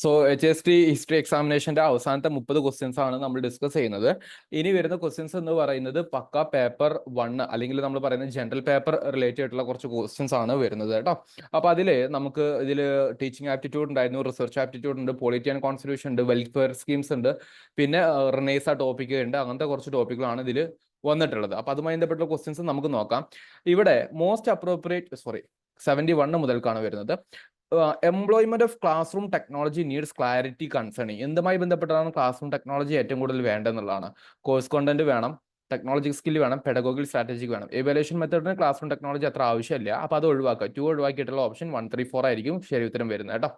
So HST history എക്സാമിനേഷന്റെ അവസാനത്തെ 30 questions ആണ് നമ്മൾ ഡിസ്കസ് ചെയ്യുന്നത്. ഇനി വരുന്ന ക്വസ്റ്റ്യൻസ് എന്ന് പറയുന്നത് പക്ക പേപ്പർ 1 അല്ലെങ്കിൽ നമ്മൾ പറയുന്ന ജനറൽ പേപ്പർ റിലേറ്റഡ് ആയിട്ടുള്ള കുറച്ച് ക്വസ്റ്റ്യൻസ് ആണ് വരുന്നത് കേട്ടോ. അപ്പോൾ അതിൽ നമുക്ക് ഇതിൽ ടീച്ചിങ് ആപ്റ്റിറ്റ്യൂഡ് ഉണ്ടായിരുന്നു, റിസർച്ച് ആപ്റ്റിറ്റ്യൂഡ് ഉണ്ട്, പോളിറ്റി ആൻഡ് കോൺസ്റ്റിറ്റ്യൂഷൻ ഉണ്ട്, വെൽഫെയർ സ്കീംസ് ഉണ്ട്, പിന്നെ റിനേസ ടോപ്പിക് ഉണ്ട്. അങ്ങനത്തെ കുറച്ച് ടോപ്പിക്കുകളാണ് ഇതിൽ വന്നിട്ടുള്ളത്. അപ്പോൾ അതുമായി ബന്ധപ്പെട്ട ക്വസ്റ്റ്യൻസ് നമുക്ക് നോക്കാം. ഇവിടെ മോസ്റ്റ് അപ്രോപ്രിയേറ്റ് 71 മുതൽക്കാണ് വരുന്നത്. Employment of class room technology needs clarity concerning. എന്തുമായി ബന്ധപ്പെട്ടാണ് ക്ലാസ് റൂം ടെക്നോളജി ഏറ്റവും കൂടുതൽ വേണ്ടതെന്നുള്ളതാണ്. കോഴ്സ് കോണ്ടന്റ് വേണം, ടെക്നോളജി സ്കിൽ വേണം, പെഡഗോഗിൽ സ്ട്രാറ്റജി വേണം. എവാലുവേഷൻ മെത്തേഡിന് ക്ലാസ് റൂം ടെക്നോളജി അത്ര ആവശ്യമില്ല. അപ്പോൾ അത് ഒഴിവാക്കുക. 2 ഒഴിവാക്കിയിട്ടുള്ള ഓപ്ഷൻ 1, 3, 4 ആയിരിക്കും ശരി ഉത്തരം വരുന്നത് കേട്ടോ.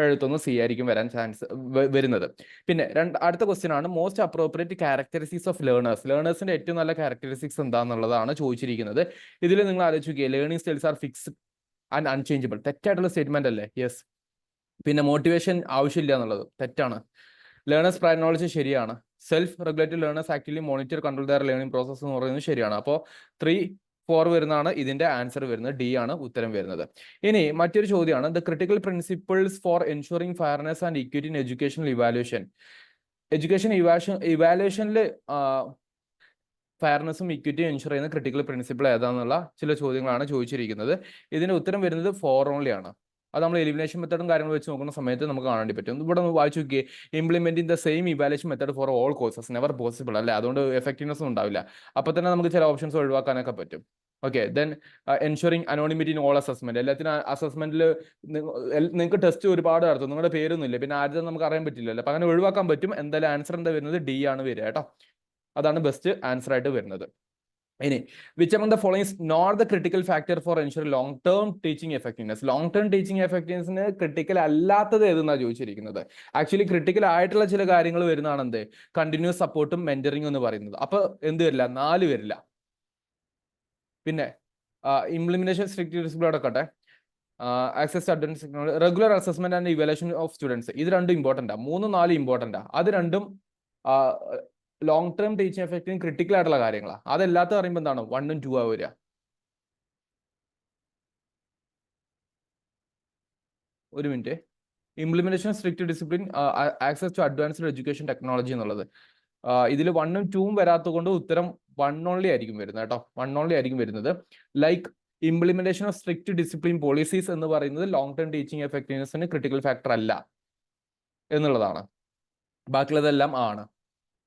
എഴുത്തൊന്ന് സി ആയിരിക്കും വരാൻ ചാൻസ് വരുന്നത്. പിന്നെ അടുത്ത ക്വസ്റ്റ്യൻ ആണ് most appropriate characteristics of learners. ലേണേഴ്സിന്റെ ഏറ്റവും നല്ല ക്യാരക്ടറിസ്റ്റിക്സ് എന്താണെന്നുള്ളതാണ് ചോദിച്ചിരിക്കുന്നത്. ഇതിൽ നിങ്ങൾ ആലോചിക്കുക, learning styles are fix and unchangeable. തെറ്റായിട്ടുള്ള സ്റ്റേറ്റ്മെന്റ് അല്ലേ? യെസ്. പിന്നെ മോട്ടിവേഷൻ ആവശ്യമില്ല എന്നുള്ളത് തെറ്റാണ്. ലേണേഴ്സ് പ്രയർ നോളജ് ശരിയാണ്. Self regulated learners actually monitor control their learning process എന്ന് പറയുന്നത് ശരിയാണ്. അപ്പോൾ 3, 4 വരുന്നതാണ് ഇതിന്റെ ആൻസർ വരുന്നത്. ഡി ആണ് ഉത്തരം വരുന്നത്. ഇനി മറ്റൊരു ചോദ്യമാണ് the critical principles for ensuring fairness and equity in educational evaluation. Education ഇവാലുവേഷനിൽ ഫെയർനെസ്സും ഇക്വിറ്റിയും എൻഷുർ ചെയ്യുന്ന ക്രിട്ടിക്കൽ പ്രിൻസിപ്പിൾ ഏതാണെന്നുള്ള ചില ചോദ്യങ്ങളാണ് ചോദിച്ചിരിക്കുന്നത്. ഇതിന്റെ ഉത്തരം വരുന്നത് 4 ഓൺലി ആണ്. അത് നമ്മൾ എലിമിനേഷൻ മെത്തേഡും കാര്യങ്ങൾ വെച്ച് നോക്കുന്ന സമയത്ത് നമുക്ക് കാണാൻ പറ്റും. ഇവിടെ ഒന്ന് വായിച്ചു നോക്കിയേ, implementing the same evaluation method for all courses never possible അല്ലേ. അതുകൊണ്ട് എഫക്റ്റീവ്നെസ് ഉണ്ടാവില്ല. അപ്പൊ തന്നെ നമുക്ക് ചില ഓപ്ഷൻസ് ഒഴിവാക്കാനൊക്കെ പറ്റും. Okay, then ensuring anonymity in all assessment. എല്ലാത്തിനും അസസ്മെന്റിൽ നിങ്ങൾക്ക് ടെസ്റ്റ് ഒരുപാട് നടത്തും, നിങ്ങളുടെ പേരൊന്നും ഇല്ല, പിന്നെ ആരും നമുക്ക് അറിയാൻ പറ്റില്ലല്ലോ. അപ്പൊ അങ്ങനെ ഒഴിവാക്കാൻ പറ്റും. എന്തായാലും ആൻസർ എന്താ വരുന്നത്? ഡി ആണ് വരിക കേട്ടോ. അതാണ് ബെസ്റ്റ് ആൻസർ ആയിട്ട് വരുന്നത്. ഇനി which among the following is not the critical factor for ensuring long term teaching effectiveness. Long term teaching എഫക്റ്റീവ്നെസ്സിന് ക്രിട്ടിക്കൽ അല്ലാത്തത് ഏതെന്നാണ് ചോദിച്ചിരിക്കുന്നത്. ആക്ച്വലി ക്രിട്ടിക്കൽ ആയിട്ടുള്ള ചില കാര്യങ്ങൾ വരുന്നതാണ് എന്ത് കണ്ടിന്യൂസ് സപ്പോർട്ടും മെന്ററിംഗ് എന്ന് പറയുന്നത്. അപ്പൊ എന്ത് വരില്ല? 4 വരില്ല. പിന്നെ ഇംപ്ലിമെന്റേഷൻ സ്ട്രിക്റ്റ് ഡിസിപ്ലിൻ അടക്കട്ടെ, access to advance technology, regular assessment and evaluation of students. ഇത് രണ്ടും ഇമ്പോർട്ടൻ്റാ. 3, 4 ഇമ്പോർട്ടൻ്റാ. അത് രണ്ടും ലോങ് ടേം ടീച്ചിങ് എഫക്റ്റിന് ക്രിട്ടിക്കൽ ആയിട്ടുള്ള കാര്യങ്ങളാണ്. അതല്ലാത്ത പറയുമ്പോൾ എന്താണ് 1ഉം 2 വരിക. ഒരു minute. Implementation strict discipline, access to advanced education technology എന്നുള്ളത് ഇതിൽ 1ഉം 2ഉം വരാത്തത് കൊണ്ട് ഉത്തരം 1 ഓൺലി ആയിരിക്കും വരുന്നത് കേട്ടോ. 1 ഓൺലി ആയിരിക്കും വരുന്നത്. Like implementation of strict discipline policies എന്ന് പറയുന്നത് ലോങ് ടേം ടീച്ചിങ് എഫക്റ്റീവ്നെസ്സിന് ക്രിട്ടിക്കൽ ഫാക്ടർ അല്ല എന്നുള്ളതാണ്. ബാക്കിയുള്ളതെല്ലാം ആണ്.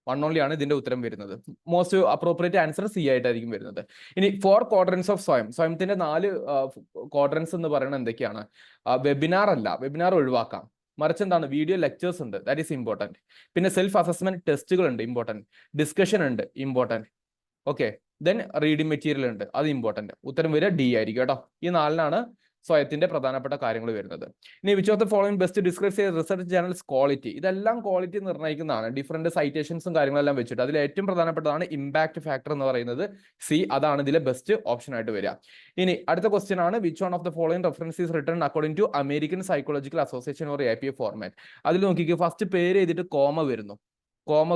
1 ഓൺലി ആണ് ഇതിന്റെ ഉത്തരം വരുന്നത്. മോസ്റ്റ് അപ്രോപ്രിയേറ്റ് ആൻസർ സി ആയിട്ടായിരിക്കും വരുന്നത്. ഇനി 4 ക്വാഡ്രൻസ് ഓഫ് സ്വയംത്തിന്റെ 4 ക്വാഡ്രൻസ് എന്ന് പറയുന്നത് എന്തൊക്കെയാണ്? വെബിനാർ അല്ല, വെബിനാർ ഒഴിവാക്കാം. മറിച്ച് എന്താണ്? വീഡിയോ ലെക്ചേഴ്സ് ഉണ്ട്, ദാറ്റ് ഈസ് ഇമ്പോർട്ടൻറ്റ്. പിന്നെ സെൽഫ് അസസ്മെന്റ് ടെസ്റ്റുകൾ ഉണ്ട്, ഇമ്പോർട്ടൻറ്റ്. ഡിസ്കഷൻ ഉണ്ട്, important. Okay, then reading material ഉണ്ട്, അത് ഇമ്പോർട്ടൻറ്റ്. ഉത്തരം വരിക ഡി ആയിരിക്കും കേട്ടോ. ഈ 4നാണ് സ്വയത്തിന്റെ പ്രധാനപ്പെട്ട കാര്യങ്ങൾ വരുന്നത്. ഇനി which of the following best describes research journals quality. ഇതെല്ലാം ക്വാളിറ്റി നിർണ്ണയിക്കുന്നതാണ്, ഡിഫറെന്റ് സൈറ്റേഷൻസും കാര്യങ്ങളെല്ലാം വെച്ചിട്ട്. അതിൽ ഏറ്റവും പ്രധാനപ്പെട്ടതാണ് ഇമ്പാക്ട് ഫാക്ടർ എന്ന് പറയുന്നത്. സി, അതാണ് ഇതിലെ ബെസ്റ്റ് ഓപ്ഷൻ ആയിട്ട് വരിക. ഇനി അടുത്ത ക്വസ്റ്റ്യൻ ആണ് which one of the following reference is written according to American psychological association or APA format. അതിൽ നോക്കിക്കോ, ഫസ്റ്റ് പേര് ചെയ്തിട്ട് കോമ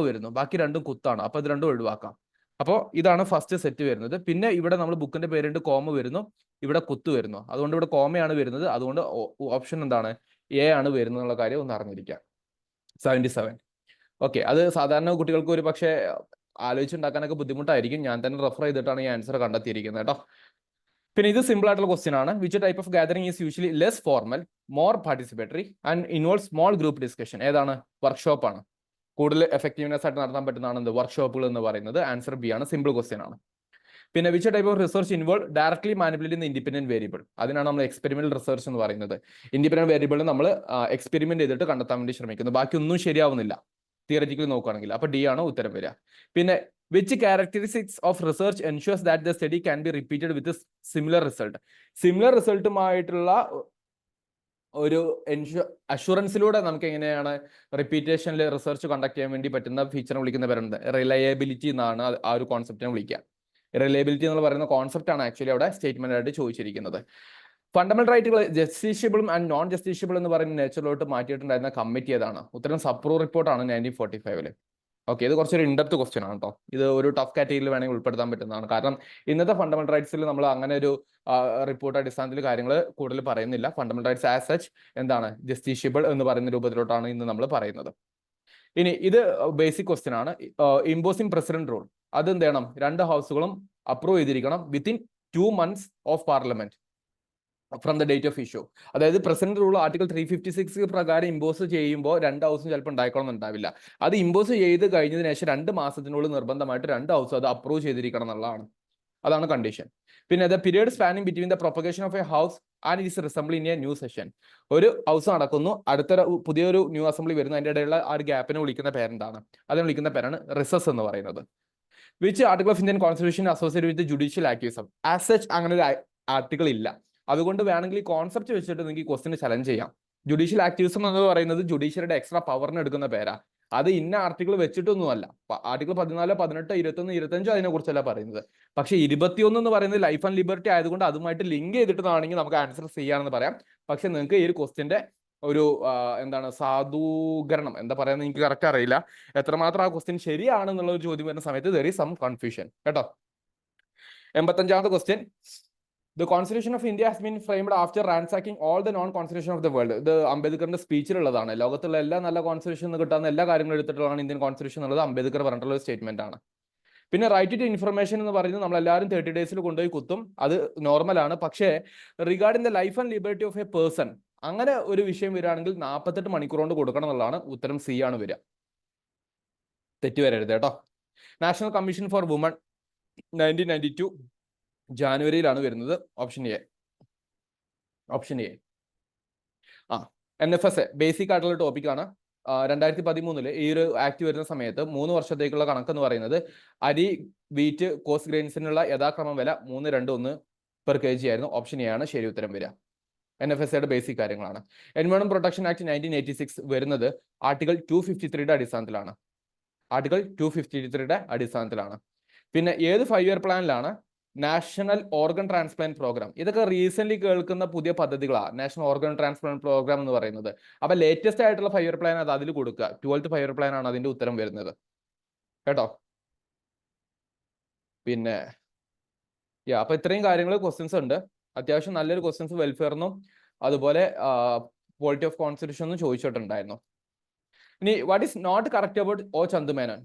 വരുന്നു, ബാക്കി രണ്ടും കുത്താണ്. അപ്പൊ ഇത് രണ്ടും ഒഴിവാക്കാം. അപ്പോൾ ഇതാണ് ഫസ്റ്റ് സെറ്റ് വരുന്നത്. പിന്നെ ഇവിടെ നമ്മൾ ബുക്കിന്റെ പേരുണ്ട്, കോമ വരുന്നു, ഇവിടെ കുത്തു വരുന്നു. അതുകൊണ്ട് ഇവിടെ കോമയാണ് വരുന്നത്. അതുകൊണ്ട് ഓപ്ഷൻ എന്താണ്? എ ആണ് വരുന്നത് എന്നുള്ള കാര്യം ഒന്ന് അറിഞ്ഞിരിക്കുക. 77. ഓക്കെ, അത് സാധാരണ കുട്ടികൾക്ക് ഒരു പക്ഷേ ആലോചിച്ചുണ്ടാക്കാനൊക്കെ ബുദ്ധിമുട്ടായിരിക്കും. ഞാൻ തന്നെ റെഫർ ചെയ്തിട്ടാണ് ഈ ആൻസർ കണ്ടെത്തിയിരിക്കുന്നത് കേട്ടോ. പിന്നെ ഇത് സിമ്പിൾ ആയിട്ടുള്ള ക്വസ്റ്റ്യൻ ആണ്. Which type of gathering is usually less formal, more participatory and involves small group discussion? ഏതാണ്? വർക്ക്ഷോപ്പ് ആണ്. കൂടുതൽ എഫക്റ്റീവ്നെസ് ആയിട്ട് നടത്താൻ പറ്റുന്നതാണ് എന്ത്? വർക്ക്ഷോപ്പുകൾ എന്ന് പറയുന്നത്. ആൻസർ ബി ആണ്. സിമ്പിൾ ക്വസ്റ്റ്യൻ ആണ്. പിന്നെ which type of research involve directly manipulate independent variable? അതിനാണ് നമ്മൾ എക്സ്പെരിമെന്റൽ റിസർച്ച് എന്ന് പറയുന്നത്. ഇൻഡിപെൻഡന്റ് വേരിയബിൾ നമ്മൾ എക്സ്പെരിമെന്റ് ചെയ്തിട്ട് കണ്ടെത്താൻ വേണ്ടി ശ്രമിക്കുന്നു. ബാക്കി ഒന്നും ശരിയാവുന്നില്ല തിയററ്റിക്കലി നോക്കുകയാണെങ്കിൽ. അപ്പൊ ഡി ആണ് ഉത്തരം വരിക. പിന്നെ which characteristics of research ensures that the study can be repeated with similar result? Similar റിസൾട്ടുമായിട്ടുള്ള ഒരു അഷുറൻസിലൂടെ നമുക്ക് എങ്ങനെയാണ് റിപ്പീറ്റേഷനിൽ റിസർച്ച് കണ്ടക്ട് ചെയ്യാൻ വേണ്ടി പറ്റുന്ന ഫീച്ചറിനെ വിളിക്കുന്ന പേരുണ്ട് റിലയബിലിറ്റി എന്നാണ് ആ ഒരു കോൺസെപ്റ്റിനെ വിളിക്കുക. റിലയബിലിറ്റി എന്ന് പറയുന്ന കോൺസെപ്റ്റ് ആണ് ആക്ച്വലി അവിടെ സ്റ്റേറ്റ്മെന്റ് ആയിട്ട് ചോദിച്ചിരിക്കുന്നത്. ഫണ്ടമെന്റൽ റൈറ്റുകൾ ജസ്റ്റീഷ്യബിളും ആൻഡ് നോൺ ജസ്റ്റീഷ്യബിൾ എന്ന് പറയുന്ന നേച്ചറിലോട്ട് മാറ്റിയിട്ടുണ്ടായിരുന്ന കമ്മിറ്റി ഏതാണ്? ഉത്തരം സപ്രൂ റിപ്പോർട്ടാണ് 1945. ഓക്കെ, ഇത് കുറച്ചൊരു ഇൻഡെപ്ത് ക്വസ്റ്റ്യൻ ആണ് കേട്ടോ. ഇത് ഒരു ടഫ് കാറ്റഗറിയിൽ വേണമെങ്കിൽ ഉൾപ്പെടുത്താൻ പറ്റുന്നതാണ്. കാരണം ഇന്നത്തെ ഫണ്ടമെന്റൽ റൈറ്റ്സിൽ നമ്മൾ അങ്ങനെ ഒരു റിപ്പോർട്ട് അടിസ്ഥാനത്തിൽ കാര്യങ്ങൾ കൂടുതൽ പറയുന്നില്ല. ഫണ്ടമെന്റൽ റൈറ്റ്സ് ആസ് സച്ച് എന്താണ് ജസ്റ്റിഷ്യബിൾ എന്ന് പറയുന്ന രൂപത്തിലോട്ടാണ് ഇന്ന് നമ്മൾ പറയുന്നത്. ഇനി ഇത് ബേസിക് ക്വസ്റ്റ്യൻ ആണ്. ഇമ്പോസിംഗ് പ്രസിഡന്റ് റൂൾ അത് എന്ത് ചെയ്യണം? 2 ഹൗസുകളും അപ്രൂവ് ചെയ്തിരിക്കണം within 2 months of parliament from the date of issue. അതായത് പ്രസിഡന്റ് റൂൾ ആർട്ടിക്കിൾ 356 പ്രകാരം ഇമ്പോസ് ചെയ്യുമ്പോൾ 2 ഹൗസും ചിലപ്പോൾ ഉണ്ടായിക്കോളണമെന്നുണ്ടാവില്ല. അത് ഇമ്പോസ് ചെയ്ത് കഴിഞ്ഞതിന് ശേഷം 2 മാസത്തിനുള്ളിൽ നിർബന്ധമായിട്ട് 2 ഹൗസും അത് അപ്രൂവ് ചെയ്തിരിക്കണം എന്നുള്ളതാണ്. അതാണ് കണ്ടീഷൻ. പിന്നെ the period spanning between the propagation of A house and is resemble in A new session. ഒരു ഹൗസ് നടക്കുന്നു, അടുത്തൊരു പുതിയൊരു ന്യൂ അസംബ്ലി വരുന്നു, അതിന്റെ ഇടയിലുള്ള ആ ഒരു ഗ്യാപ്പിനെ വിളിക്കുന്ന പേരെന്താണ്? അതിനെ വിളിക്കുന്ന പേരാണ് റിസസ് എന്ന് പറയുന്നത്. Which article of Indian constitution associate with judicial activism? As such അങ്ങനെ ഒരു ആർട്ടിക്കിൾ ഇല്ല. അതുകൊണ്ട് വേണമെങ്കിൽ ഈ കോൺസെപ്റ്റ് വെച്ചിട്ട് നിങ്ങൾക്ക് ക്വസ്റ്റിന് ചലഞ്ച് ചെയ്യാം. ജുഡീഷ്യൽ ആക്ടിവിസം എന്ന് പറയുന്നത് ജുഡീഷ്യറിയുടെ എക്സ്ട്രാ പവറിന് എടുക്കുന്ന പേരാ. അത് ഇന്ന ആർട്ടിക്കിൾ വെച്ചിട്ടൊന്നുമല്ല. ആർട്ടിക്കിൾ 14, 18, 21, 25 അതിനെ കുറിച്ചല്ല പറയുന്നത്. പക്ഷേ 21 എന്ന് പറയുന്നത് ലൈഫ് ആൻഡ് ലിബർട്ടി ആയതുകൊണ്ട് അതുമായിട്ട് ലിങ്ക് ചെയ്തിട്ടാണെങ്കിൽ നമുക്ക് ആൻസർ ചെയ്യാമെന്ന് പറയാം. പക്ഷെ നിങ്ങൾക്ക് ഈ ഒരു ക്വസ്റ്റിന്റെ ഒരു എന്താണ് സാധൂകരണം എന്താ പറയുന്നത് എനിക്ക് കറക്റ്റ് അറിയില്ല. എത്രമാത്രം ആ ക്വസ്റ്റ്യൻ ശരിയാണെന്നുള്ള ഒരു ചോദ്യം വരുന്ന സമയത്ത് there is some confusion കേട്ടോ. 85ാമത്തെ question. The Constitution of India has been framed after ransacking all the non-constitution of the world. ഇത് അംബേദ്കറിന്റെ സ്പീച്ചിലുള്ളതാണ്. ലോകത്തുള്ള എല്ലാ നല്ല കോൺസ്റ്റിറ്റ്യൂഷൻ കിട്ടാവുന്ന എല്ലാ കാര്യങ്ങളും എടുത്തിട്ടുള്ളതാണ് ഇന്ത്യൻ കോൺസ്റ്റിറ്റ്യൂഷൻ എന്നുള്ളത് അംബേദ്കർ പറഞ്ഞിട്ടുള്ള ഒരു സ്റ്റേറ്റ്മെന്റ് ആണ്. പിന്നെ റൈറ്റ് ടു ഇൻഫർമേഷൻ എന്ന് പറയുന്നത് നമ്മളെല്ലാവരും 30 days കൊണ്ടുപോയി കുത്തും, അത് നോർമലാണ്. പക്ഷേ regarding the life and liberty of A person അങ്ങനെ ഒരു വിഷയം വരികയാണെങ്കിൽ 48 മണിക്കൂർ കൊണ്ട് കൊടുക്കണം എന്നുള്ളതാണ്. ഉത്തരം സി ആണ് വരിക. തെറ്റ് വരരുത് കേട്ടോ. നാഷണൽ കമ്മീഷൻ ഫോർ വുമൺ 1992 ജാനുവരിയിലാണ് വരുന്നത്. Option A. NFS ബേസിക് ആയിട്ടുള്ള ടോപ്പിക്കാണ്. 2013 ഈ ഒരു ആക്ട് വരുന്ന സമയത്ത് 3 വർഷത്തേക്കുള്ള കണക്കെന്ന് പറയുന്നത് അരി, വീറ്റ്, കോസ്റ്റ് ഗ്രെയിൻസിനുള്ള യഥാക്രമം വില 321 per kg ആയിരുന്നു. ഓപ്ഷൻ എ ആണ് ശരി ഉത്തരം വരിക. NFSയുടെ ബേസിക് കാര്യങ്ങളാണ്. എൻവയോൺമെന്റ് പ്രൊട്ടക്ഷൻ ആക്ട് 1986 വരുന്നത് ആർട്ടിക്കിൾ 253യുടെ അടിസ്ഥാനത്തിലാണ്. ആർട്ടിക്കിൾ 253യുടെ അടിസ്ഥാനത്തിലാണ്. പിന്നെ ഏത് 5-year പ്ലാനിലാണ്? National organ transplant program. ഇതൊക്കെ റീസെന്റ് കേൾക്കുന്ന പുതിയ പദ്ധതികളാണ് നാഷണൽ ഓർഗൻ ട്രാൻസ്പ്ലാന്റ് പ്രോഗ്രാം എന്ന് പറയുന്നത്. അപ്പൊ ലേറ്റസ്റ്റ് ആയിട്ടുള്ള 5-year പ്ലാൻ അത് അതിൽ കൊടുക്കുക. 12th 5-year പ്ലാൻ ആണ് അതിന്റെ ഉത്തരം വരുന്നത് കേട്ടോ. പിന്നെ അപ്പൊ ഇത്രയും കാര്യങ്ങൾ ക്വസ്റ്റ്യൻസ് ഉണ്ട്. അത്യാവശ്യം നല്ലൊരു ക്വസ്റ്റ്യൻസ് വെൽഫെയറിനും അതുപോലെ ക്വാളിറ്റി ഓഫ് കോൺസ്റ്റിറ്റ്യൂഷനും ചോദിച്ചിട്ടുണ്ടായിരുന്നു. ഇനി what is not correct about O Chandu Menon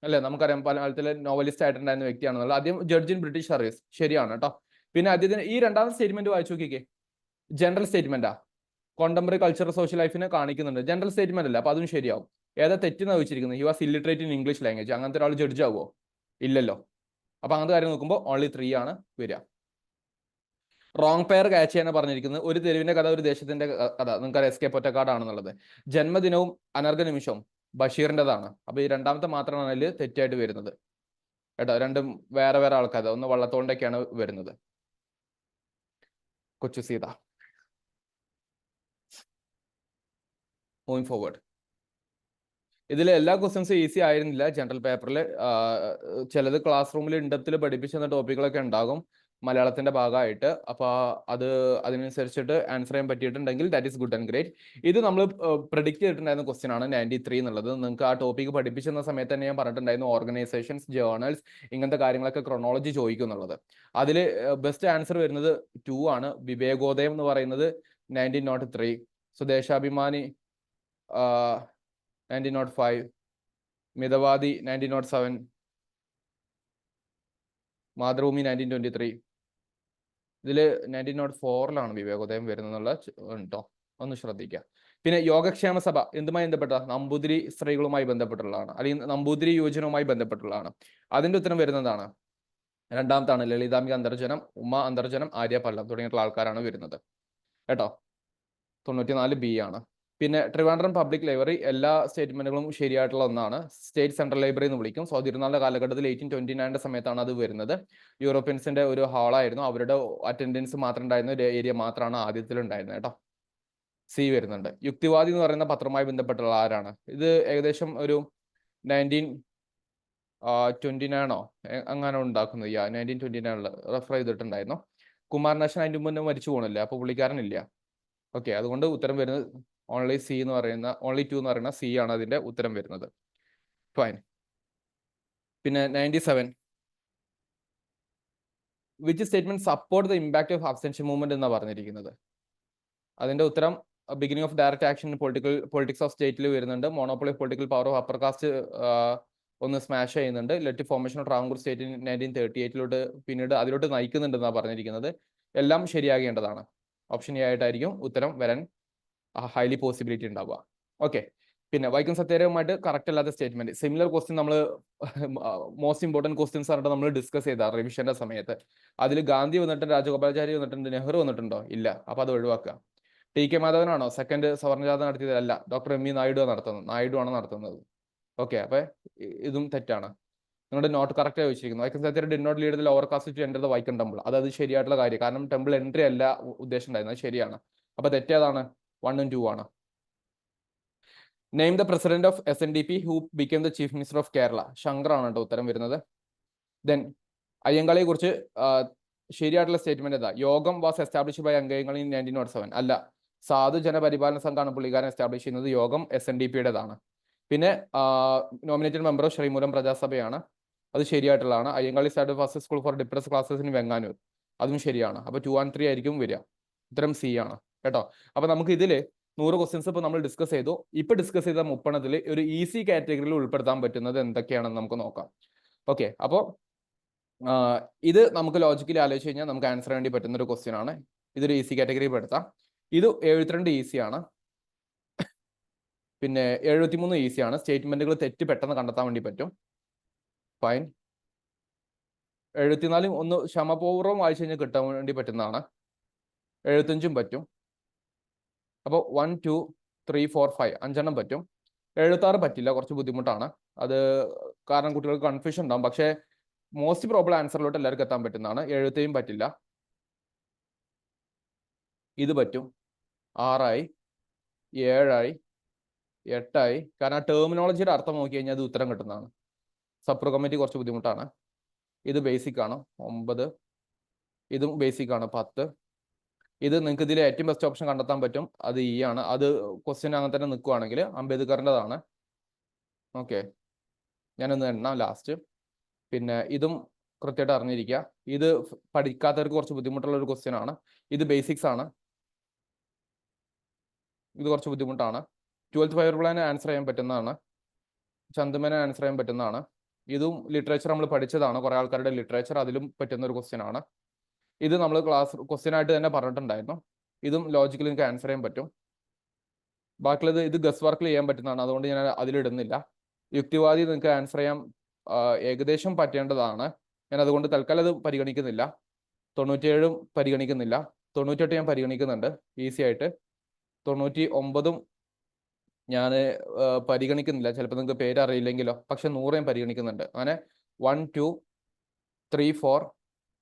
അല്ലെ? നമുക്കറിയാം മലയാളത്തിലെ നോവലിസ്റ്റ് ആയിട്ടുണ്ടായിരുന്ന വ്യക്തിയാണെന്നുള്ളത്. ആദ്യം ജഡ്ജ് ഇൻ ബ്രിട്ടീഷ് സർവീസ് ശരിയാണ് കേട്ടോ. പിന്നെ അദ്ദേഹത്തിന് ഈ രണ്ടാമത്തെ സ്റ്റേറ്റ്മെന്റ് വായിച്ചു നോക്കിക്കേ. ജനറൽ സ്റ്റേറ്റ്മെന്റാ. കോണ്ടംപററി കൾച്ചറൽ സോഷ്യൽ ലൈഫിനെ കാണിക്കുന്നുണ്ട്. ജനറൽ സ്റ്റേറ്റ്മെന്റ് അല്ല. അപ്പൊ അതും ശരിയാവും. ഏതാ തെറ്റെന്ന് വെച്ചിരിക്കുന്നത്? He was illiterate in English language. അങ്ങനത്തെ ഒരാൾ ജഡ്ജ് ആവുമോ? ഇല്ലല്ലോ. അപ്പൊ അങ്ങനത്തെ കാര്യം നോക്കുമ്പോൾ ഓൺലി 3 ആണ് വരിക. റോങ് പെയർ ക്യാച്ച് ചെയ്യാൻ പറഞ്ഞിരിക്കുന്നത് ഒരു തെരുവിന്റെ കഥ ഒരു ദേശത്തിന്റെ കഥ. നിങ്ങൾക്കറിയാം എസ് കെ പൊറ്റക്കാടാണെന്നുള്ളത്. ജന്മദിനവും അനർഘ നിമിഷവും ബഷീറിൻ്റെതാണ്. അപ്പൊ ഈ രണ്ടാമത്തെ മാത്രമാണ് അതിൽ തെറ്റായിട്ട് വരുന്നത് കേട്ടോ. രണ്ടും വേറെ വേറെ ആൾക്കാർ. ഒന്ന് വള്ളത്തോണ്ടൊക്കെയാണ് വരുന്നത്. കൊച്ചു സീത. Moving forward. ഇതിൽ എല്ലാ ക്വസ്റ്റ്യൻസും ഈസി ആയിരുന്നില്ല. ജനറൽ പേപ്പറിൽ ചിലത് ക്ലാസ് റൂമിൽ ഇൻഡെപ്തിൽ പഠിപ്പിച്ചെന്ന ടോപ്പിക്കുകളൊക്കെ ഉണ്ടാകും മലയാളത്തിന്റെ ഭാഗമായിട്ട്. അപ്പൊ അതിനനുസരിച്ചിട്ട് ആൻസർ ചെയ്യാൻ പറ്റിയിട്ടുണ്ടെങ്കിൽ that is good and great. ഇത് നമ്മൾ പ്രെഡിക്റ്റ് ചെയ്തിട്ടുണ്ടായിരുന്ന ക്വസ്റ്റ്യൻ ആണ് 93 എന്നുള്ളത്. നിങ്ങൾക്ക് ആ ടോപ്പിക്ക് പഠിപ്പിച്ചെന്ന സമയത്ത് തന്നെ ഞാൻ പറഞ്ഞിട്ടുണ്ടായിരുന്നു ഓർഗനൈസേഷൻസ്, ജേർണൽസ് ഇങ്ങനത്തെ കാര്യങ്ങളൊക്കെ ക്രോണോളജി ചോദിക്കും എന്നുള്ളത്. അതിൽ ബെസ്റ്റ് ആൻസർ വരുന്നത് 2 ആണ്. വിവേകോദയം എന്ന് പറയുന്നത് 1903, സ്വദേശാഭിമാനി 1905, മിതവാദി 1907, മാതൃഭൂമി 1923. ഇതിൽ 1904 വിവേകോദയം വരുന്നുള്ള കേട്ടോ, ഒന്ന് ശ്രദ്ധിക്കുക. പിന്നെ യോഗക്ഷേമ സഭ എന്തുമായി ബന്ധപ്പെട്ട? നമ്പൂതിരി സ്ത്രീകളുമായി ബന്ധപ്പെട്ടുള്ളതാണ്, അല്ലെങ്കിൽ നമ്പൂതിരി യോജനവുമായി ബന്ധപ്പെട്ടുള്ളതാണ്. അതിന്റെ ഉത്തരം വരുന്നതാണ് രണ്ടാമത്താണ്. ലളിതാംബിക അന്തർജനം, ഉമ അന്തർജനം, ആര്യ പല്ലം തുടങ്ങിയിട്ടുള്ള ആൾക്കാരാണ് വരുന്നത് കേട്ടോ. 94B ആണ്. പിന്നെ ട്രിവാൻഡ്രം പബ്ലിക് ലൈബ്രറി എല്ലാ സ്റ്റേറ്റ്മെന്റുകളും ശരിയായിട്ടുള്ള ഒന്നാണ്. സ്റ്റേറ്റ് സെൻട്രൽ ലൈബ്രറി എന്ന് വിളിക്കും. സ്വാതിരുന്നാളിന്റെ കാലഘട്ടത്തിൽ 1829 സമയത്താണ് അത് വരുന്നത്. യൂറോപ്യൻസിന്റെ ഒരു ഹാളായിരുന്നു. അവരുടെ അറ്റൻഡൻസ് മാത്രം ഉണ്ടായിരുന്ന ഒരു ഏരിയ മാത്രമാണ് ആദ്യത്തിൽ ഉണ്ടായിരുന്നത് കേട്ടോ. സി വരുന്നുണ്ട്. യുക്തിവാദി എന്ന് പറയുന്ന പത്രവുമായി ബന്ധപ്പെട്ടുള്ള ആരാണ്? ഇത് ഏകദേശം ഒരു 1929 അങ്ങനെ ഉണ്ടാക്കുന്നത്. 1929 റെഫർ ചെയ്തിട്ടുണ്ടായിരുന്നു. കുമാരനാശൻ അതിന്റെ മുന്നേ മരിച്ചു പോകണില്ലേ, അപ്പൊ പുള്ളിക്കാരനില്ല. ഓക്കെ, അതുകൊണ്ട് ഉത്തരം വരുന്നത് ഓൺലി 2 എന്ന് പറയുന്ന സി ആണ് അതിന്റെ ഉത്തരം വരുന്നത്. ഫൈൻ. പിന്നെ 97 which statement support the impact of abstention movement എന്നാണ് പറഞ്ഞിരിക്കുന്നത്. അതിന്റെ ഉത്തരം beginning of direct action politics of സ്റ്റേറ്റിൽ വരുന്നുണ്ട്. Monopoly of political power of upper caste ഒന്ന് സ്മാഷ് ചെയ്യുന്നുണ്ട്. Let formation of Travancore state 1938 പിന്നീട് അതിലോട്ട് നയിക്കുന്നുണ്ടെന്നാണ് പറഞ്ഞിരിക്കുന്നത്. എല്ലാം ശരിയാകേണ്ടതാണ്. ഓപ്ഷൻ എ ആയിട്ടായിരിക്കും ഉത്തരം വരാൻ ഹൈലി പോസിബിലിറ്റി ഉണ്ടാവുക. ഓക്കെ, പിന്നെ വൈക്കം സത്യാഗ്രഹവുമായിട്ട് കറക്റ്റ് അല്ലാത്ത സ്റ്റേറ്റ്മെന്റ്. സിമിലർ ക്വസ്റ്റ്യൻ നമ്മൾ മോസ്റ്റ് ഇമ്പോർട്ടൻറ്റ് ക്വസ്റ്റ്യൻസ് ആയിട്ട് നമ്മൾ ഡിസ്കസ് ചെയ്ത റിവിഷന്റെ സമയത്ത്. അതിൽ ഗാന്ധി വന്നിട്ടുണ്ട്, രാജഗോപാലാചാരി വന്നിട്ടുണ്ട്, നെഹ്റു വന്നിട്ടുണ്ടോ? ഇല്ല. അപ്പൊ അത് ഒഴിവാക്കുക. ടി കെ മാധവനാണോ സെക്കൻഡ് സവർണജാഥ നടത്തിയത്? അല്ല, ഡോക്ടർ എം ഇ നായിഡു നടത്തുന്നത്. നായിഡു ആണ് നടത്തുന്നത്. ഓക്കെ, അപ്പൊ ഇതും തെറ്റാണ്. നിങ്ങളുടെ നോട്ട് കറക്റ്റ് ആയി വെച്ചിരിക്കുന്നു. Vaikom Satyagraha did not lead the lower caste to enter the Vaikom temple. അത് ശരിയായിട്ടുള്ള കാര്യം. കാരണം ടെമ്പിൾ എൻട്രി അല്ല ഉദ്ദേശം ഉണ്ടായിരുന്നത്. ശരിയാണ്. അപ്പൊ തെറ്റേതാണ്? 1 ഉം 2 ആണ്. Name the president of SNDP who became the chief minister of Kerala. Shankar ആണ് കേട്ടോ ഉത്തരം വരുന്നത്. ദെൻ അയ്യങ്കാളിയെ കുറിച്ച് ശരിയായിട്ടുള്ള സ്റ്റേറ്റ്മെന്റ് ഏതാ? Yogam was establish by Ayyankali in 1907. അല്ല, സാധു ജനപരിപാലന സംഘമാണ് പുള്ളിക്കാരൻ എസ്റ്റാബ്ലിഷ് ചെയ്യുന്നത്. യോഗം SNDPയുടേതാണ്. പിന്നെ നോമിനേറ്റഡ് മെമ്പർ ശ്രീമൂലം പ്രജാസഭയാണ്. അത് ശരിയായിട്ടുള്ളതാണ്. Ayyankali started first school for depress classes in Venganoor. അതും ശരിയാണ്. അപ്പൊ 2 and 3 ആയിരിക്കും വരിക. ഉത്തരം സി ആണ് കേട്ടോ. അപ്പൊ നമുക്ക് ഇതില് 100 ക്വസ്റ്റ്യൻസ് ഇപ്പൊ നമ്മൾ ഡിസ്കസ് ചെയ്തു. ഇപ്പൊ ഡിസ്കസ് ചെയ്ത 30 ഒരു ഈസി കാറ്റഗറിയിൽ ഉൾപ്പെടുത്താൻ പറ്റുന്നത് എന്തൊക്കെയാണെന്ന് നമുക്ക് നോക്കാം. ഓക്കെ, അപ്പോൾ ഇത് നമുക്ക് ലോജിക്കലി ആലോചിച്ച് കഴിഞ്ഞാൽ നമുക്ക് ആൻസർ വേണ്ടി പറ്റുന്ന ഒരു ക്വസ്റ്റ്യൻ ആണ്. ഇതൊരു ഈസി കാറ്റഗറി പെടുത്താം. ഇത് 72 ഈസിയാണ്. പിന്നെ 73 ഈസിയാണ്. സ്റ്റേറ്റ്മെന്റുകൾ തെറ്റ് പെട്ടെന്ന് കണ്ടെത്താൻ വേണ്ടി പറ്റും. ഫൈൻ. 74 ഒന്ന് ക്ഷമപൂർവ്വം വായിച്ചു കഴിഞ്ഞാൽ കിട്ടാൻ വേണ്ടി പറ്റുന്നതാണ്. 75 പറ്റും. അപ്പോൾ 1 2 3 4 5 5 പറ്റും. 76 പറ്റില്ല, കുറച്ച് ബുദ്ധിമുട്ടാണ്. അത് കാരണം കുട്ടികൾക്ക് കൺഫ്യൂഷൻ ഉണ്ടാവും. പക്ഷേ മോസ്റ്റ് പ്രോബബിൾ ആൻസറിലോട്ട് എല്ലാവർക്കും എത്താൻ പറ്റുന്നതാണ്. 77 പറ്റില്ല. ഇത് പറ്റും. 6 ആയി, 7 ആയി, 8 ആയി. കാരണം ടെർമിനോളജിയുടെ അർത്ഥം നോക്കി കഴിഞ്ഞാൽ അത് ഉത്തരം കിട്ടുന്നതാണ്. സബ്പ്രോ കമ്മിറ്റി കുറച്ച് ബുദ്ധിമുട്ടാണ്. ഇത് ബേസിക് ആണ്. 9. ഇതും ബേസിക് ആണ്. 10. ഇത് നിങ്ങൾക്ക് ഇതിലെ ഏറ്റവും ബെസ്റ്റ് ഓപ്ഷൻ കണ്ടെത്താൻ പറ്റും. അത് ഇ ആണ്. അത് ക്വസ്റ്റ്യൻ അങ്ങനെ തന്നെ നിൽക്കുവാണെങ്കിൽ അംബേദ്കറിൻ്റെതാണ്. ഓക്കെ, ഞാനൊന്ന് എണ്ണാം ലാസ്റ്റ്. പിന്നെ ഇതും കൃത്യമായിട്ട് അറിഞ്ഞിരിക്കുക. ഇത് പഠിക്കാത്തവർക്ക് കുറച്ച് ബുദ്ധിമുട്ടുള്ള ഒരു ക്വസ്റ്റ്യൻ ആണ്. ഇത് ബേസിക്സ് ആണ്. ഇത് കുറച്ച് ബുദ്ധിമുട്ടാണ്. 12th ഫയർ പ്ലാൻ ആൻസർ ചെയ്യാൻ പറ്റുന്നതാണ്. ചന്ദമേനെ ആൻസർ ചെയ്യാൻ പറ്റുന്നതാണ്. ഇതും ലിറ്ററേച്ചർ നമ്മൾ പഠിച്ചതാണ്. കുറേ ആൾക്കാരുടെ ലിറ്ററേച്ചർ അതിലും പറ്റുന്ന ഒരു ക്വസ്റ്റ്യൻ ആണ്. ഇത് നമ്മൾ ക്ലാസ് ക്വസ്റ്റ്യൻ ആയിട്ട് തന്നെ പറഞ്ഞിട്ടുണ്ടായിരുന്നു. ഇതും ലോജിക്കലി നിങ്ങൾക്ക് ആൻസർ ചെയ്യാൻ പറ്റും. ബാക്കിയുള്ളത് ഇത് ഗസ് വർക്കിൽ ചെയ്യാൻ പറ്റുന്നതാണ്. അതുകൊണ്ട് ഞാൻ അതിലിടുന്നില്ല. യുക്തിവാദി നിങ്ങൾക്ക് ആൻസർ ചെയ്യാൻ ഏകദേശം പറ്റേണ്ടതാണ്. ഞാൻ അതുകൊണ്ട് തൽക്കാലം അത് പരിഗണിക്കുന്നില്ല. 97 പരിഗണിക്കുന്നില്ല. 98 ഞാൻ പരിഗണിക്കുന്നുണ്ട് ഈസി ആയിട്ട്. 99 ഞാൻ പരിഗണിക്കുന്നില്ല. ചിലപ്പോൾ നിങ്ങൾക്ക് പേര് അറിയില്ലെങ്കിലോ. പക്ഷെ 100 ഞാൻ പരിഗണിക്കുന്നുണ്ട്. അങ്ങനെ 1 2 3 4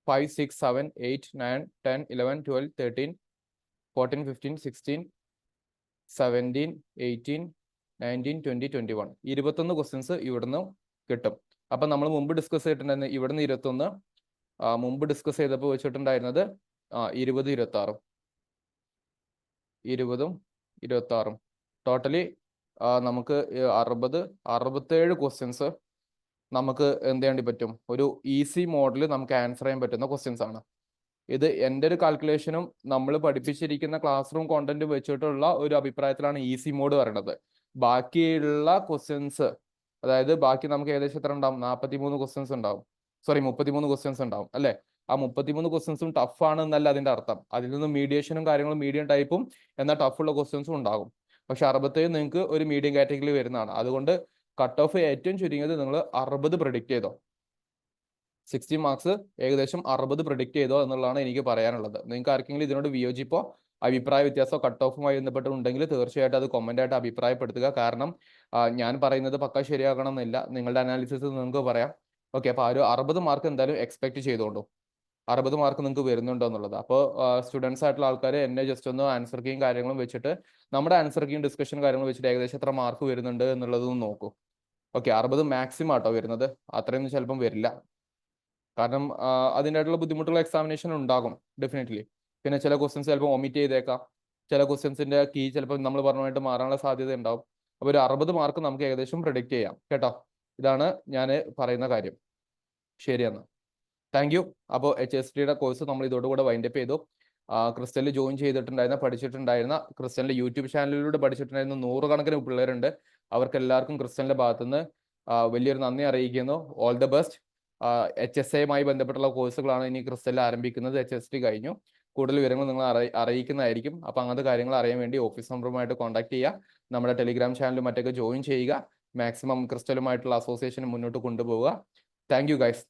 5 6 7 8 9 10 11 12 13 14 15 16 17 18 19 20 21 21 ക്വസ്റ്റ്യൻസ് ഇവിടുന്ന് കിട്ടും. അപ്പം നമ്മൾ മുമ്പ് ഡിസ്കസ് ചെയ്തിട്ടുണ്ടായിരുന്ന ഇവിടുന്ന് 21, മുമ്പ് ഡിസ്കസ് ചെയ്തപ്പോൾ വെച്ചിട്ടുണ്ടായിരുന്നത് 20 26 20 26 ടോട്ടലി നമുക്ക് 67 ക്വസ്റ്റ്യൻസ് നമുക്ക് എന്ത് ചെയ്യേണ്ടി പറ്റും? ഒരു ഈസി മോഡിൽ നമുക്ക് ആൻസർ ചെയ്യാൻ പറ്റുന്ന ക്വസ്റ്റ്യൻസ് ആണ്. ഇത് എൻ്റെ ഒരു കാൽക്കുലേഷനും നമ്മൾ പഠിപ്പിച്ചിരിക്കുന്ന ക്ലാസ് റൂം കോണ്ടന്റ് വെച്ചിട്ടുള്ള ഒരു അഭിപ്രായത്തിലാണ് ഈസി മോഡ് പറയുന്നത്. ബാക്കിയുള്ള ക്വസ്റ്റ്യൻസ്, അതായത് ബാക്കി നമുക്ക് ഏകദേശം എത്ര ഉണ്ടാവും? 43 ക്വസ്റ്റ്യൻസ് ഉണ്ടാവും. 33 ക്വസ്റ്റ്യൻസ് ഉണ്ടാവും അല്ലേ? ആ 33 ക്വസ്റ്റ്യൻസും ടഫ് ആണ് എന്നല്ല അതിന്റെ അർത്ഥം. അതിൽ നിന്ന് മീഡിയേഷനും കാര്യങ്ങളും മീഡിയം ടൈപ്പും എന്നാൽ ടഫുള്ള ക്വസ്റ്റ്യൻസും ഉണ്ടാകും. പക്ഷെ 67 നിങ്ങൾക്ക് ഒരു മീഡിയം കാറ്റഗറിയിൽ വരുന്നതാണ്. അതുകൊണ്ട് കട്ട് ഓഫ് ഏറ്റവും ചുരുങ്ങിയത് നിങ്ങൾ 60 പ്രെഡിക്റ്റ് ചെയ്തോ. 60 മാർക്സ് ഏകദേശം 60 പ്രെഡിക്റ്റ് ചെയ്തോ എന്നുള്ളതാണ് എനിക്ക് പറയാനുള്ളത്. നിങ്ങൾക്ക് ആർക്കെങ്കിലും ഇതിനോട് വിയോജിപ്പോ അഭിപ്രായ വ്യത്യാസമോ കട്ട് ഓഫുമായി ബന്ധപ്പെട്ടുണ്ടെങ്കിൽ തീർച്ചയായിട്ടും അത് കമന്റ് ആയിട്ട് അഭിപ്രായപ്പെടുത്തുക. കാരണം ഞാൻ പറയുന്നത് പക്ക ശരിയാകണം എന്നില്ല. നിങ്ങളുടെ അനാലിസിസ് നിങ്ങൾക്ക് പറയാം. ഓക്കെ, അപ്പോൾ ആ ഒരു 60 മാർക്ക് എന്തായാലും എക്സ്പെക്ട് ചെയ്തോണ്ടു. 60 മാർക്ക് നിങ്ങൾക്ക് വരുന്നുണ്ടോ എന്നുള്ളത്. അപ്പോൾ സ്റ്റുഡൻസ് ആയിട്ടുള്ള ആൾക്കാർ എന്നെ ജസ്റ്റ് ഒന്ന് ആൻസർ കീയും കാര്യങ്ങളും വെച്ചിട്ട് നമ്മുടെ ആൻസർ കീയും ഡിസ്കഷൻ കാര്യങ്ങളും വെച്ചിട്ട് ഏകദേശം എത്ര മാർക്ക് വരുന്നുണ്ട് എന്നുള്ളതൊന്ന് നോക്കൂ. ഓക്കെ, 60 മാക്സിമം ആട്ടോ വരുന്നത്. അത്രയൊന്നും ചിലപ്പം വരില്ല. കാരണം അതിൻ്റെ ആയിട്ടുള്ള ബുദ്ധിമുട്ടുള്ള എക്സാമിനേഷൻ ഉണ്ടാകും ഡെഫിനറ്റ്ലി. പിന്നെ ചില ക്വസ്റ്റ്യൻസ് ചിലപ്പോൾ ഒമിറ്റ് ചെയ്തേക്കാം. ചില ക്വസ്റ്റ്യൻസിന്റെ കീ ചിലപ്പോൾ നമ്മൾ പറഞ്ഞുമായിട്ട് മാറാനുള്ള സാധ്യത ഉണ്ടാവും. അപ്പോൾ ഒരു 60 മാർക്ക് നമുക്ക് ഏകദേശം പ്രെഡിക്റ്റ് ചെയ്യാം കേട്ടോ. ഇതാണ് ഞാൻ പറയുന്ന കാര്യം. ശരി എന്നാ, താങ്ക് യു. അപ്പോൾ HSTയുടെ കോഴ്സ് നമ്മൾ ഇതോടുകൂടെ വൈൻഡപ്പ് ചെയ്തു. ക്രിസ്റ്റലിൽ ജോയിൻ ചെയ്തിട്ടുണ്ടായിരുന്ന പഠിച്ചിട്ടുണ്ടായിരുന്ന ക്രിസ്റ്റലിന്റെ യൂട്യൂബ് ചാനലിലൂടെ പഠിച്ചിട്ടുണ്ടായിരുന്ന 100 കണക്കിന് പിള്ളേരുണ്ട്. അവർക്ക് എല്ലാവർക്കും ക്രിസ്റ്റലിന്റെ ഭാഗത്തുനിന്ന് വലിയൊരു നന്ദി അറിയിക്കുന്നു. All the best. HSAയുമായി ബന്ധപ്പെട്ടുള്ള കോഴ്സുകളാണ് ഇനി ക്രിസ്റ്റലിൽ ആരംഭിക്കുന്നത്. HST കഴിഞ്ഞു. കൂടുതൽ വിവരങ്ങൾ നിങ്ങൾ അറിയിക്കുന്നതായിരിക്കും. അപ്പോൾ അങ്ങനത്തെ കാര്യങ്ങൾ അറിയാൻ വേണ്ടി ഓഫീസ് നമ്പറുമായിട്ട് കോൺടാക്ട് ചെയ്യുക. നമ്മുടെ ടെലിഗ്രാം ചാനലും മറ്റൊക്കെ ജോയിൻ ചെയ്യുക. മാക്സിമം ക്രിസ്റ്റലുമായിട്ടുള്ള അസോസിയേഷൻ മുന്നോട്ട് കൊണ്ടുപോവുക. Thank you guys.